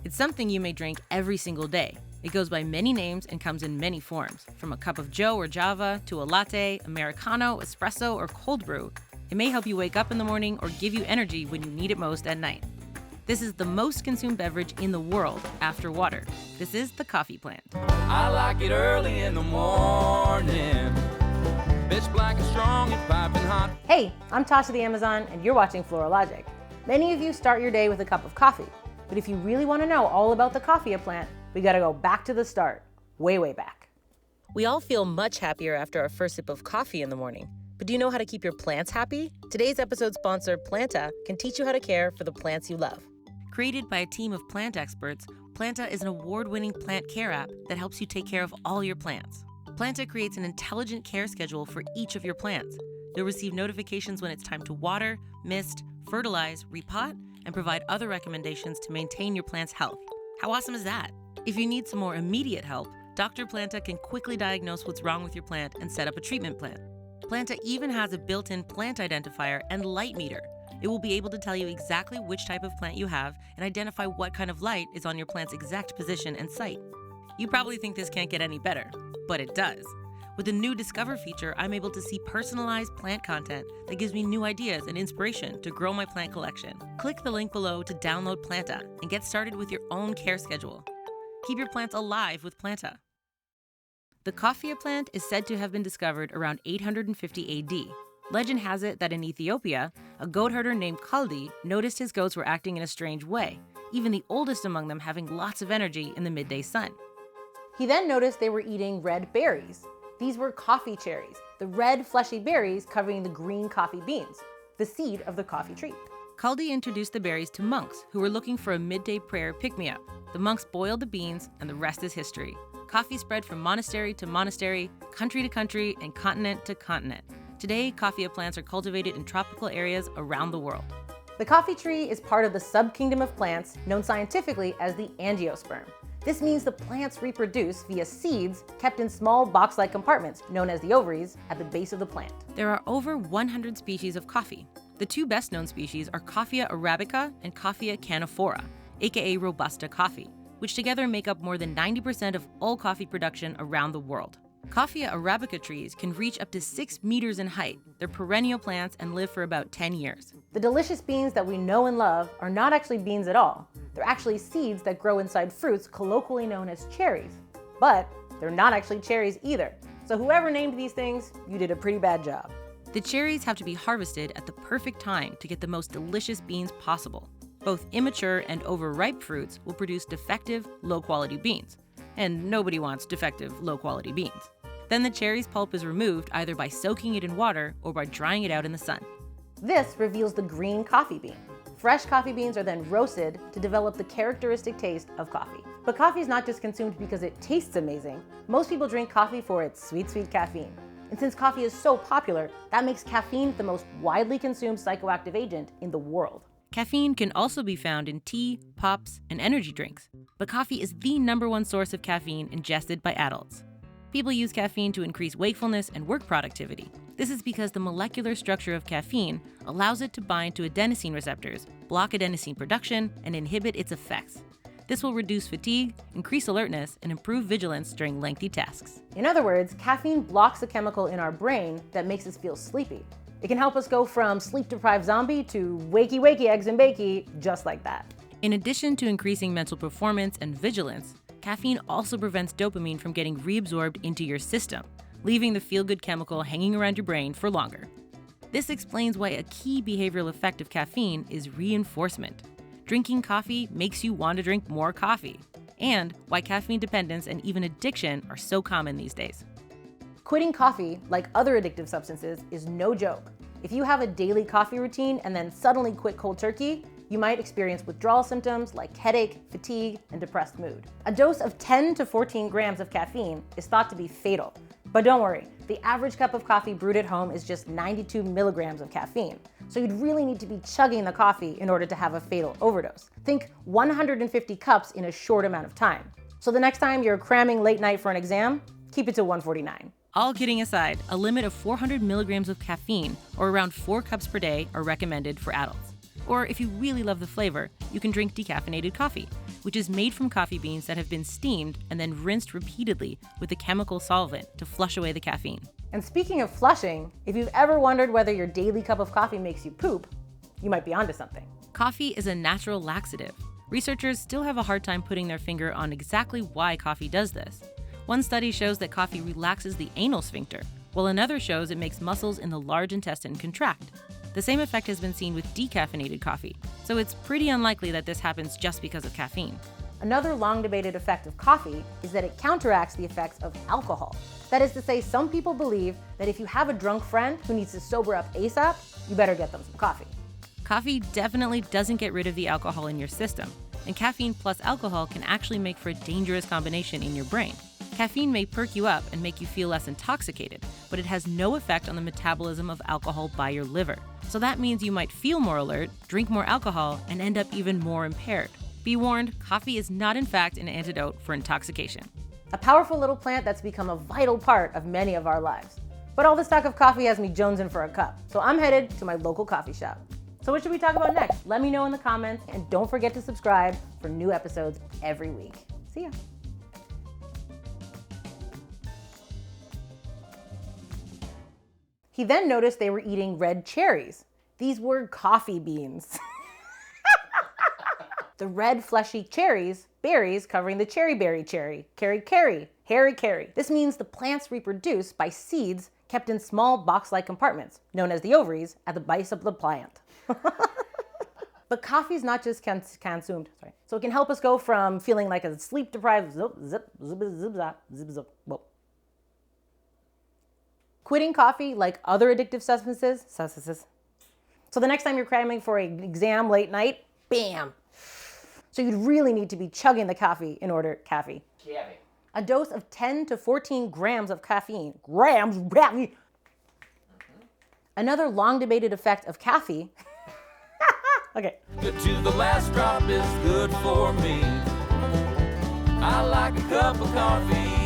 It's something you may drink every single day. It goes by many names and comes in many forms, from a cup of Joe or Java to a latte, Americano, espresso, or cold brew. It may help you wake up in the morning or give you energy when you need it most at night. This is the most consumed beverage in the world after water. This is the coffee plant. I like it early in the morning. Bitch black and strong and piping hot. Hey, I'm Tasha the Amazon, and you're watching Animalogic. Many of you start your day with a cup of coffee, but if you really want to know all about the coffee plant, we gotta go back to the start, way back. We all feel much happier after our first sip of coffee in the morning. But do you know how to keep your plants happy? Today's episode sponsor, Planta, can teach you how to care for the plants you love. Created by a team of plant experts, Planta is an award-winning plant care app that helps you take care of all your plants. Planta creates an intelligent care schedule for each of your plants. You'll receive notifications when it's time to water, mist, fertilize, repot, and provide other recommendations to maintain your plant's health. How awesome is that? If you need some more immediate help, Dr. Planta can quickly diagnose what's wrong with your plant and set up a treatment plan. Planta even has a built-in plant identifier and light meter. It will be able to tell you exactly which type of plant you have and identify what kind of light is on your plant's exact position and site. You probably think this can't get any better, but it does. With the new Discover feature, I'm able to see personalized plant content that gives me new ideas and inspiration to grow my plant collection. Click the link below to download Planta and get started with your own care schedule. Keep your plants alive with Planta. The coffea plant is said to have been discovered around 850 AD. Legend has it that in Ethiopia, a goat herder named Colin noticed his goats were acting in a strange way, even the oldest among them having lots of energy in the midday sun. He then noticed they were eating red berries. These were coffee cherries, the red fleshy berries covering the green coffee beans, the seed of the coffee tree. Colin introduced the berries to monks who were looking for a midday prayer pick-me-up. The monks boiled the beans, and the rest is history. Coffee spread from monastery to monastery, country to country, and continent to continent. Today, coffea plants are cultivated in tropical areas around the world. The coffee tree is part of the subkingdom of plants known scientifically as the angiosperm. This means the plants reproduce via seeds kept in small box-like compartments known as the ovaries at the base of the plant. There are over 100 species of coffee. The two best-known species are Coffea arabica and Coffea canephora, aka Robusta coffee, which together make up more than 90% of all coffee production around the world. Coffea arabica trees can reach up to 6 meters in height. They're perennial plants and live for about 10 years. The delicious beans that we know and love are not actually beans at all. They're actually seeds that grow inside fruits colloquially known as cherries. But they're not actually cherries either. So whoever named these things, you did a pretty bad job. The cherries have to be harvested at the perfect time to get the most delicious beans possible. Both immature and overripe fruits will produce defective, low-quality beans. And nobody wants defective, low-quality beans. Then the cherry's pulp is removed either by soaking it in water or by drying it out in the sun. This reveals the green coffee bean. Fresh coffee beans are then roasted to develop the characteristic taste of coffee. But coffee is not just consumed because it tastes amazing. Most people drink coffee for its sweet caffeine. And since coffee is so popular, that makes caffeine the most widely consumed psychoactive agent in the world. Caffeine can also be found in tea, pops, and energy drinks. But coffee is the #1 source of caffeine ingested by adults. People use caffeine to increase wakefulness and work productivity. This is because the molecular structure of caffeine allows it to bind to adenosine receptors, block adenosine production, and inhibit its effects. This will reduce fatigue, increase alertness, and improve vigilance during lengthy tasks. In other words, caffeine blocks a chemical in our brain that makes us feel sleepy. It can help us go from sleep-deprived zombie to wakey eggs and bakey, just like that. In addition to increasing mental performance and vigilance, caffeine also prevents dopamine from getting reabsorbed into your system, leaving the feel-good chemical hanging around your brain for longer. This explains why a key behavioral effect of caffeine is reinforcement. Drinking coffee makes you want to drink more coffee, and why caffeine dependence and even addiction are so common these days. Quitting coffee, like other addictive substances, is no joke. If you have a daily coffee routine and then suddenly quit cold turkey, you might experience withdrawal symptoms like headache, fatigue, and depressed mood. A dose of 10 to 14 grams of caffeine is thought to be fatal. But don't worry, the average cup of coffee brewed at home is just 92 milligrams of caffeine. So you'd really need to be chugging the coffee in order to have a fatal overdose. Think 150 cups in a short amount of time. So the next time you're cramming late night for an exam, keep it to 149. All kidding aside, a limit of 400 milligrams of caffeine, or around 4 cups per day, are recommended for adults. Or if you really love the flavor, you can drink decaffeinated coffee. which is made from coffee beans that have been steamed and then rinsed repeatedly with a chemical solvent to flush away the caffeine. And speaking of flushing, if you've ever wondered whether your daily cup of coffee makes you poop, you might be onto something. Coffee is a natural laxative. Researchers still have a hard time putting their finger on exactly why coffee does this. One study shows that coffee relaxes the anal sphincter, while another shows it makes muscles in the large intestine contract. The same effect has been seen with decaffeinated coffee, so it's pretty unlikely that this happens just because of caffeine. Another long-debated effect of coffee is that it counteracts the effects of alcohol. That is to say, some people believe that if you have a drunk friend who needs to sober up ASAP, you better get them some coffee. Coffee definitely doesn't get rid of the alcohol in your system, and caffeine plus alcohol can actually make for a dangerous combination in your brain. Caffeine may perk you up and make you feel less intoxicated, but it has no effect on the metabolism of alcohol by your liver. So that means you might feel more alert, drink more alcohol, and end up even more impaired. Be warned, coffee is not in fact an antidote for intoxication. A powerful little plant that's become a vital part of many of our lives. But all this talk of coffee has me jonesing for a cup, so I'm headed to my local coffee shop. So what should we talk about next? Let me know in the comments, and don't forget to subscribe for new episodes every week. See ya. He then noticed they were eating red cherries. These were coffee beans. The red fleshy berries covering the cherry. Hairy. This means the plants reproduce by seeds kept in small box-like compartments, known as the ovaries, at the base of the plant. But coffee's not just consumed, so it can help us go from feeling like a sleep-deprived quitting coffee like other addictive substances. So the next time you're cramming for an exam late night, bam. So you'd really need to be chugging the coffee in order, a dose of 10 to 14 grams of caffeine. Another long debated effect of caffeine. Okay. Good to the last drop is good for me. I like a cup of coffee